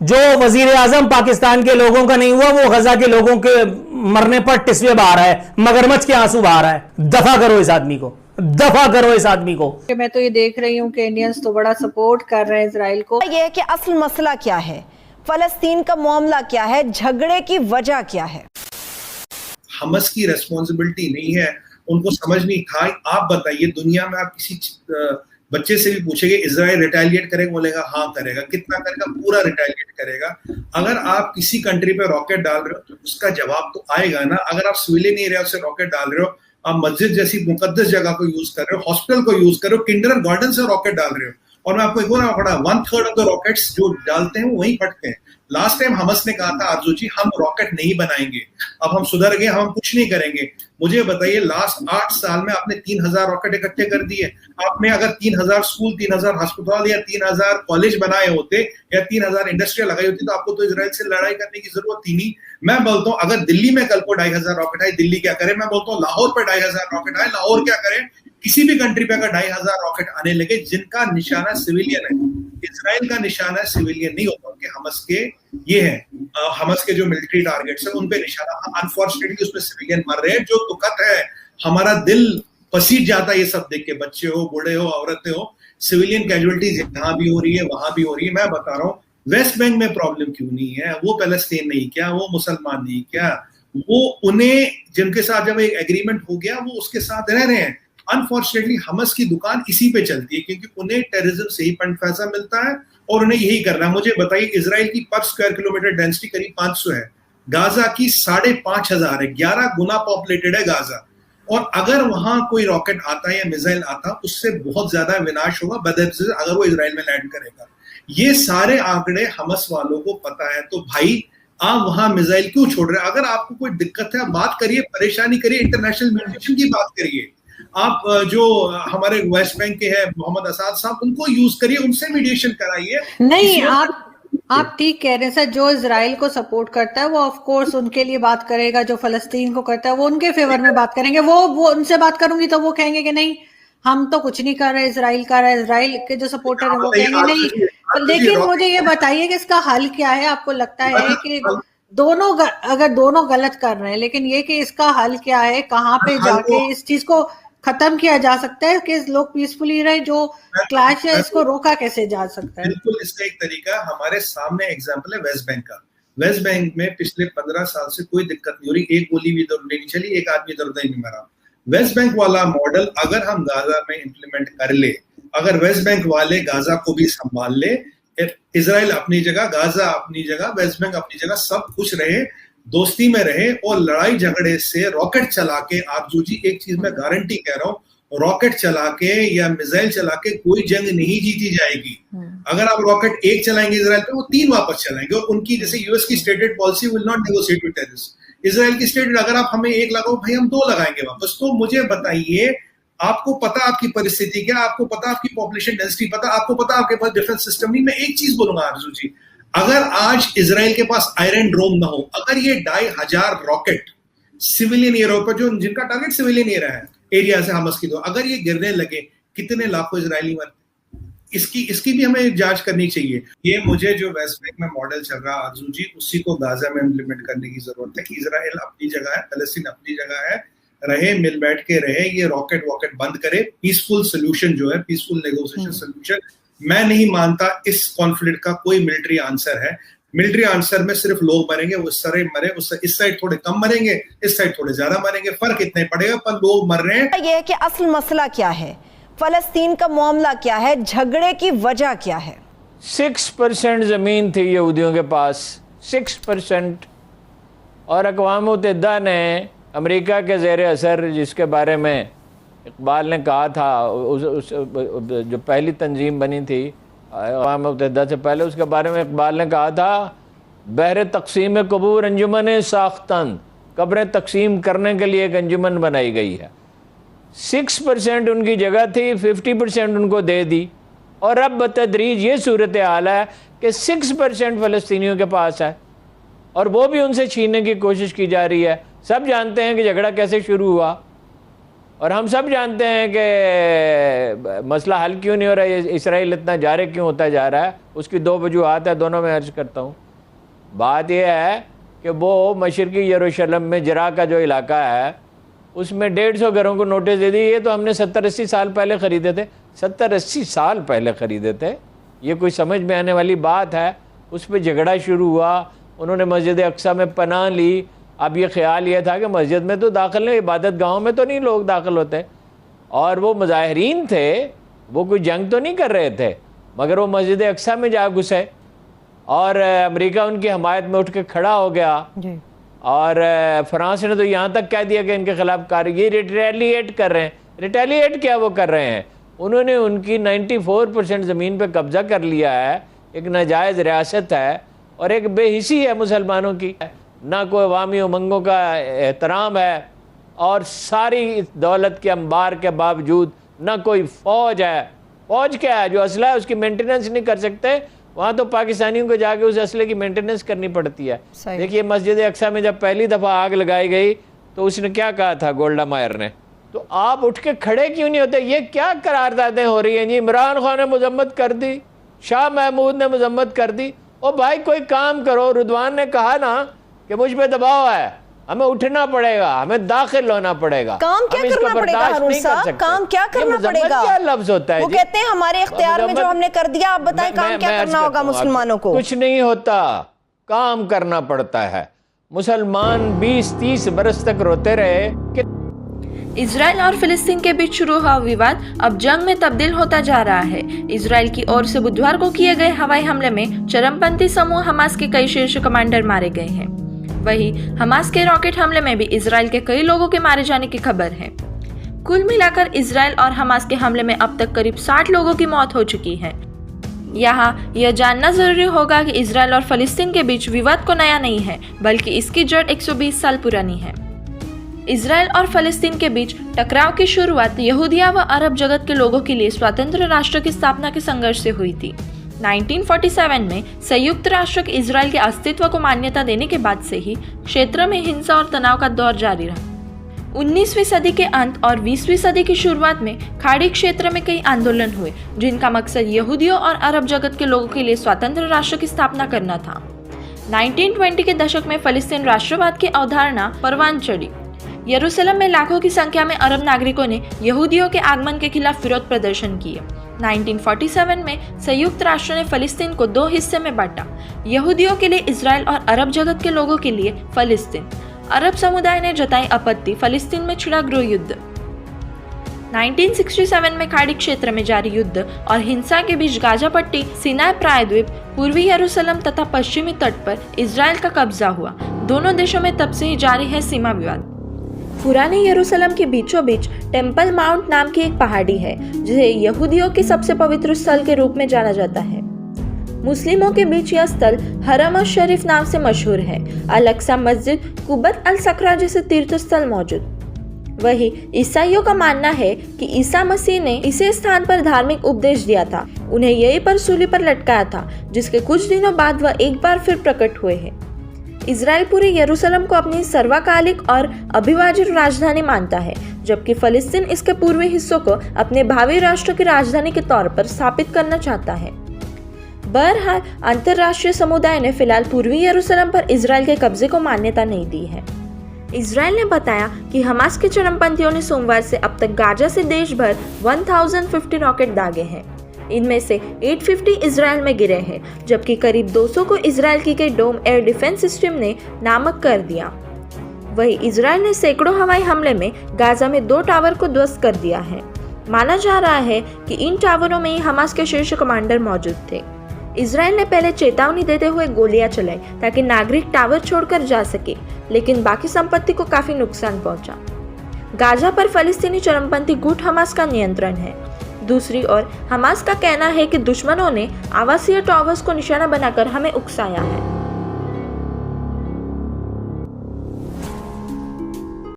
जो वजीर आजम पाकिस्तान के लोगों का नहीं हुआ, वो गजा के लोगों के मरने पर टिस्वे बहा रहा है, मगरमच्छ के आंसू बहा रहा है। दफा करो इस आदमी को, दफा करो इस आदमी को। मैं तो ये देख रही हूँ कि इंडियंस तो बड़ा सपोर्ट कर रहे हैं इजराइल को। ये है कि असल मसला क्या है, फलस्तीन का मामला क्या है, झगड़े की वजह क्या है। हमस की रेस्पॉन्सिबिलिटी नहीं है, उनको समझ नहीं था। आप बताइए, दुनिया में आप किसी बच्चे से भी पूछेंगे इजराइल रिटेलिएट करेगा, बोलेगा हाँ करेगा। कितना करेगा? पूरा रिटेलिएट करेगा। अगर आप किसी कंट्री पे रॉकेट डाल रहे हो तो उसका जवाब तो आएगा ना। अगर आप सिविलियन एरिया से रॉकेट डाल रहे हो, आप मस्जिद जैसी मुकद्दस जगह को यूज कर रहे हो, हॉस्पिटल को यूज कर रहे हो, किंडर गार्डन से रॉकेट डाल रहे हो, और मैं आपको एक बोलना पड़ा 1/3 ऑफ द रॉकेट्स जो डालते हैं वो वहीं फटते हैं। लास्ट टाइम हमस ने कहा था आरजू जी हम रॉकेट नहीं बनाएंगे, अब हम सुधर गए, हम कुछ नहीं करेंगे। मुझे बताइए, लास्ट 8 साल में आपने 3000 रॉकेट इकट्ठे कर दिए। आपने अगर 3000 स्कूल, 3000 अस्पताल या 3000 कॉलेज बनाए होते या 3000 इंडस्ट्रिया लगाई होती तो आपको तो इजराइल से लड़ाई करने की जरूरत ही नहीं। मैं बोलता हूँ अगर दिल्ली में कल को 2500 रॉकेट आए, दिल्ली क्या करे? मैं बोलता हूँ लाहौर पर 2500 रॉकेट आए, लाहौर क्या करे? किसी भी कंट्री पे अगर 2500 रॉकेट आने लगे जिनका निशाना सिविलियन है, इजराइल का निशाना सिविलियन नहीं होता, उनके हमस के ये है, हमस के जो मिलिट्री टारगेट्स है उन पे निशाना। अनफॉर्चुनेटली उसमें सिविलियन मर रहे हैं, जो दुखद है। हमारा दिल पसीज जाता है ये सब देख के, बच्चे हो, बूढ़े हो, औरतें हो, सिविलियन कैजुअलिटीज यहाँ भी हो रही है, वहां भी हो रही है। मैं बता रहा हूँ वेस्ट बैंक में प्रॉब्लम क्यों नहीं है? वो पैलेस्टीन नहीं क्या? वो मुसलमान नहीं क्या? वो उन्हें जिनके साथ जब एक एग्रीमेंट हो गया वो उसके साथ रह रहे हैं। अनफॉर्चुनेटली हमस की दुकान इसी पे चलती है क्योंकि उन्हें टेररिज्म से ही फंड पैसा मिलता है और उन्हें यही करना है। मुझे बताइए, इजराइल की पर स्क्वायर किलोमीटर डेंसिटी करीब 500 है, गाजा की 5500 है, 11 गुना पॉपुलेटेड है गाजा। और अगर वहां कोई रॉकेट आता है या मिसाइल आता, उससे बहुत ज्यादा विनाश होगा बदनसीब अगर वो इजराइल में लैंड करेगा। ये सारे आंकड़े हमस वालों को पता है। तो भाई आप वहां मिसाइल क्यों छोड़ रहे हैं? अगर आपको कोई दिक्कत है, बात करिए, परेशानी करिए, इंटरनेशनल मीडिएशन की बात करिए। आप जो हमारे वेस्ट बैंक के हैं मोहम्मद असाद साहब, उनको यूज करिए, उनसे मीडिएशन कराइए। नहीं, आप ठीक कह रहे हैं सर। जो इजराइल को सपोर्ट करता है वो ऑफ कोर्स उनके लिए बात करेगा, जो फलस्तीन को करता है वो उनके फेवर में बात करेंगे। वो उनसे बात करूंगी तो वो कहेंगे कि नहीं हम तो कुछ नहीं कर रहे, इजराइल कर रहा है। इजराइल के जो सपोर्टर है वो कहेंगे नहीं। लेकिन मुझे ये बताइए कि इसका हल क्या है? आपको लगता है कि अगर दोनों गलत कर रहे हैं, लेकिन ये कि इसका हल क्या है, कहाँ पे जाके इस चीज को खत्म किया जा सकता है कि लोग पीसफुली रहे? जो क्लैश है इसको रोका कैसे जा सकता है? बिल्कुल, इसका एक तरीका हमारे सामने एग्जांपल है वेस्ट बैंक का। वेस्ट बैंक में पिछले 15 साल से कोई दिक्कत नहीं हो रही, एक गोली भी इधर नहीं चली, एक आदमी इधर उधर नहीं मरा। वेस्ट बैंक वाला मॉडल अगर हम गाजा में इंप्लीमेंट कर ले, अगर वेस्ट बैंक वाले गाजा को भी संभाल ले, इजराइल अपनी जगह, गाजा अपनी जगह, वेस्ट बैंक अपनी जगह, सब खुश रहे, दोस्ती में रहे और लड़ाई झगड़े से रॉकेट चला के, आरजू जी एक चीज मैं गारंटी कह रहा हूँ, रॉकेट चला के या मिसाइल चला के कोई जंग नहीं जीती जाएगी। अगर आप रॉकेट एक चलाएंगे इजराइल पे, वो 3 वापस चलाएंगे। और उनकी जैसे यूएस की stated policy will not negotiate with terrorist. Israel की स्टेटेड, अगर आप हमें 1 लगाओ भाई, हम 2 लगाएंगे वापस। तो मुझे बताइए, आपको पता आपकी परिस्थिति क्या, आपको पता आपकी पॉपुलेशन डेंसिटी पता, आपको पता आपके पास डिफेंस सिस्टम नहीं। मैं एक चीज बोलूंगा आरजू जी, अगर आज इजराइल के पास आयरन ड्रोम ना हो, अगर ये 2500 रॉकेट सिविलियन एरिया पर, जो जिनका टारगेट सिविलियन एरिया से हमस की, तो अगर ये गिरने लगे, कितने लाखों इजरायली मरते? इसकी भी हमें जांच करनी चाहिए। ये मुझे जो वेस्ट बैंक में मॉडल चल रहा है आरजू जी, उसी को गाजा में इंप्लीमेंट करने की जरूरत है। इजराइल अपनी जगह है, फलस्तीन अपनी जगह है, रहे, मिल बैठ के रहे, ये रॉकेट वॉकेट बंद करे, पीसफुल सोल्यूशन जो है, पीसफुल नेगोशिएशन सोल्यूशन। मैं नहीं मानता इस कॉन्फ्लिक्ट का कोई मिलिट्री आंसर है। मिलिट्री आंसर में सिर्फ लोग मरेंगे, वो सारे मरे, इस साइड थोड़े कम मरेंगे, इस साइड थोड़े ज्यादा मरेंगे, फर्क इतना ही पड़ेगा, पर लोग मर रहे हैं। ये है कि असल मसला क्या है, फलस्तीन का मामला क्या है, झगड़े की वजह क्या है। 6% जमीन थी यहूदियों के पास, 6%। और अक़वाम मुत्तहिदा ने अमेरिका के ज़ेर असर, जिसके बारे में इकबाल ने कहा था, जो पहली तंजीम बनी थी अक़वाम मुत्तहिदा से पहले, उसके बारे में इकबाल ने कहा था, बहर तक़सीम कबूर अंजुमन साख्तन, कब्रें तकसीम करने के लिए एक अंजुमन बनाई गई है। 6% उनकी जगह थी, 50% उनको दे दी, और अब बतदरीज ये सूरत हाल है कि 6% फ़लस्तीनियों के पास है और वो भी उनसे छीनने की कोशिश की जा रही है। सब जानते हैं कि झगड़ा कैसे शुरू हुआ। और हम सब जानते हैं कि मसला हल क्यों नहीं हो रहा है, इसराइल इतना जारे क्यों होता जा रहा है। उसकी दो वजूहात है, दोनों में अर्ज करता हूँ। बात यह है कि वो मशरकी यरूशलेम में जरा का जो इलाका है उसमें 150 घरों को नोटिस दे दी। ये तो हमने 70-80 साल पहले ख़रीदे थे, 70-80 साल पहले ख़रीदे थे। ये कोई समझ में आने वाली बात है? उस पर झगड़ा शुरू हुआ, उन्होंने मस्जिद अक्सा में पनाह ली। अब ये ख्याल ये था कि मस्जिद में तो दाखिल नहीं, इबादत गाहों में तो नहीं लोग दाखिल होते। और वो मुजाहिरीन थे, वो कोई जंग तो नहीं कर रहे थे, मगर वो मस्जिद अक्सा में जा घुसे और अमेरिका उनकी हमायत में उठ के खड़ा हो गया जी। और फ्रांस ने तो यहाँ तक कह दिया कि इनके खिलाफ ये रिटेलिएट कर रहे हैं। रिटेलिएट क्या वो कर रहे हैं? उन्होंने उनकी 94% ज़मीन पे कब्ज़ा कर लिया है। एक नाजायज़ रियासत है और एक बेहिसी है मुसलमानों की, ना कोई अवामी उमंगों का एहतराम है, और सारी दौलत के अंबार के बावजूद ना कोई फ़ौज है। फ़ौज क्या है? जो असला है उसकी मेंटेनेंस नहीं कर सकते। वहाँ तो पाकिस्तानियों को जाके उस असले की मेंटेनेंस करनी पड़ती है। देखिए मस्जिद अक्सा में जब पहली दफ़ा आग लगाई गई तो उसने क्या कहा था गोल्डा मायर ने, तो आप उठ के खड़े क्यों नहीं होते? ये क्या करारदादें हो रही हैं जी? इमरान खान ने मजम्मत कर दी, शाह महमूद ने मजम्मत कर दी। ओ भाई कोई काम करो। रुदवान ने कहा ना कि मुझ पे दबाव है, हमें उठना पड़ेगा, हमें दाखिल होना पड़ेगा। काम क्या करना पड़ेगा हारून साहब? काम क्या करना पड़ेगा? क्या लफ्ज होता है? वो कहते हैं हमारे इख्तियार में जो हमने कर दिया, आप बताएं काम क्या करना होगा मुसलमानों को? कुछ नहीं होता, काम करना पड़ता है। मुसलमान 20-30 बरस तक रोते रहे कि इजराइल और फिलिस्तीन के बीच शुरू हुआ विवाद अब जंग में तब्दील होता जा रहा है। इजराइल की ओर से बुधवार को किए गए हवाई हमले में चरमपंथी समूह हमास के कई शीर्ष कमांडर मारे गए हैं। वहीं हमास के रॉकेट हमले में भी इजराइल के कई लोगों के मारे जाने की खबर है। कुल मिलाकर इजराइल और हमास के हमले में अब तक करीब 60 लोगों की मौत हो चुकी है। यहाँ यह जानना जरूरी होगा कि इजराइल और फिलिस्तीन के बीच विवाद को नया नहीं है, बल्कि इसकी जड़ 120 साल पुरानी है। इजराइल और फिलिस्तीन के बीच टकराव की शुरुआत यहूदिया व अरब जगत के लोगों के लिए स्वतंत्र राष्ट्र की स्थापना के संघर्ष से हुई थी। 1947 में संयुक्त राष्ट्र के इजराइल के अस्तित्व को मान्यता देने के बाद से ही क्षेत्र में हिंसा और तनाव का दौर जारी रहा। 19वीं सदी के अंत और 20वीं सदी की शुरुआत में खाड़ी क्षेत्र में कई आंदोलन हुए, जिनका मकसद यहूदियों और अरब जगत के लोगों के लिए स्वतंत्र राष्ट्र की स्थापना करना था। 1920 के दशक में फिलिस्तीन राष्ट्रवाद की अवधारणा परवान चढ़ी। यरूशलेम में लाखों की संख्या में अरब नागरिकों ने यहूदियों के आगमन के खिलाफ विरोध प्रदर्शन किए। 1947 में संयुक्त राष्ट्र ने फिलिस्तीन को 2 हिस्से में बांटा, यहूदियों के लिए इजराइल और अरब जगत के लोगों के लिए फिलिस्तीन। अरब समुदाय ने जताई आपत्ति, फिलिस्तीन में छिड़ा गृह युद्ध। 1967 में खाड़ी क्षेत्र में जारी युद्ध और हिंसा के बीच गाजा पट्टी, सिनाई प्रायद्वीप, पूर्वी यरूशलेम तथा पश्चिमी तट पर इजराइल का कब्जा हुआ। दोनों देशों में तब से ही जारी है सीमा विवाद। पुराने यरूशलेम के बीचों बीच टेम्पल माउंट नाम की एक पहाड़ी है, जिसे यहूदियों के सबसे पवित्र स्थल के रूप में जाना जाता है। मुस्लिमों के बीच यह स्थल हरम शरीफ नाम से मशहूर है। अल-अक्सा मस्जिद, कुब्बत अल-सकरा जैसे तीर्थ स्थल मौजूद। वही ईसाइयों का मानना है कि ईसा मसीह ने इसे स्थान पर धार्मिक उपदेश दिया था, उन्हें यहीं पर सूली पर लटकाया था, जिसके कुछ दिनों बाद वह एक बार फिर प्रकट हुए हैं। इजराइल पूरे यरूशलेम को अपनी सर्वकालिक और अविभाजित राजधानी मानता है, जबकि फिलिस्तीन इसके पूर्वी हिस्सों को अपने भावी राष्ट्र की राजधानी के तौर पर स्थापित करना चाहता है। बहरहाल अंतर्राष्ट्रीय समुदाय ने फिलहाल पूर्वी यरूशलेम पर इजराइल के कब्जे को मान्यता नहीं दी है। इजराइल ने बताया कि हमास के चरमपंथियों ने सोमवार से अब तक गाजा से देश भर 1050 रॉकेट दागे हैं। इनमें से 850 इजराइल में गिरे हैं, जबकि करीब 200 को इजराइल की के डोम एयर डिफेंस सिस्टम ने नामक कर दिया। वहीं इजराइल ने सैकड़ों हवाई हमले में गाजा में 2 टावर को ध्वस्त कर दिया है। माना जा रहा है कि इन टावरों में ही हमास के शीर्ष कमांडर मौजूद थे। इजराइल ने पहले चेतावनी देते हुए गोलियां चलाई ताकि नागरिक टावर छोड़कर जा सके, लेकिन बाकी संपत्ति को काफी नुकसान पहुंचा। गाजा पर फिलिस्तीनी चरमपंथी गुट हमास का नियंत्रण है। दूसरी ओर हमास का कहना है कि दुश्मनों ने आवासीय टावर्स को निशाना बनाकर हमें उकसाया है।